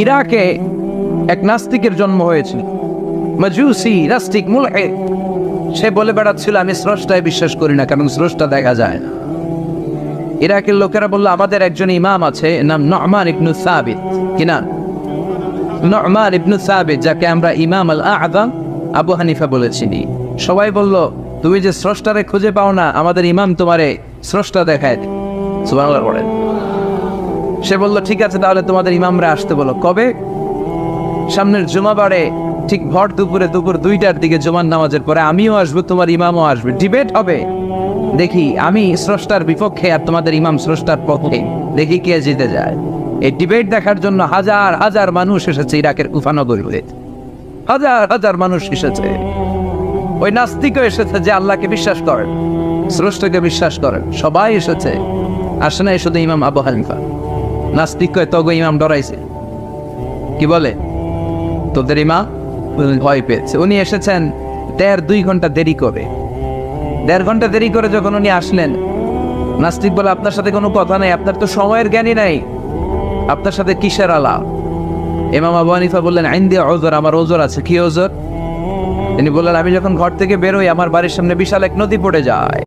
ইরাকে এক নাস্তিকের জন্ম হয়েছিল, মাজুসি নাস্তিক মুলহিদ। সে বলে বেড়াচ্ছিল আমি স্রষ্টায় বিশ্বাস করি না, কারণ স্রষ্টা দেখা যায় না। ইরাকের লোকেরা বলল আমাদের একজন ইমাম আছে, নাম নু'মান ইবনে সাবিত। কি নাম? নু'মান ইবনে সাবিত, যাকে আমরা ইমাম আল আযম আবু হানিফা বলেছি। সবাই বলল তুমি যে স্রষ্টারে খুঁজে পাও না, আমাদের ইমাম তোমারে স্রষ্টা দেখায় দেয়। সুবহানাল্লাহ বলেন। সে বলল ঠিক আছে, তাহলে তোমাদের ইমামরা আসতে বলো। কবে? সামনের জুমাবারে ঠিক ভর দুপুরে, দুপুর 2টার দিকে জুমার নামাজের পরে আমিও আসবো, তোমার ইমামও আসবে, ডিবেট হবে। দেখি আমি স্রষ্টার বিপক্ষে আর তোমাদের ইমাম স্রষ্টার পক্ষে, দেখি কে জিতে যায়। এই ডিবেট দেখার জন্য হাজার হাজার মানুষ এসেছে ইরাকের কুফা নগরীতে, হাজার হাজার মানুষ এসেছে। ওই নাস্তিকও এসেছে যে আল্লাহকে বিশ্বাস করেন, স্রষ্টাকে বিশ্বাস করেন, সবাই এসেছে। আসে না শুধু ইমাম আবু হানিফা। নাস্তিক কয় তগো ইমাম ডরাইছে। কি বলে? তোদের ইমাম ভয় পেয়েছে। উনি এসেছেন 1.5-2 ঘন্টা দেরি করে। 1.5 ঘন্টা দেরি করে যখন উনি আসলেন, নাস্তিক বলে আপনার সাথে কোনো কথা নেই, আপনার তো সময়ের জ্ঞানই নাই, আপনার সাথে কিসের আলাপ? ইমাম আবু হানিফা বললেন ইনদি উযর, আমার ওজর আছে। কি ওজর? তিনি বললেন আমি যখন ঘর থেকে বেরোই আমার বাড়ির সামনে বিশাল এক নদী পড়ে যায়।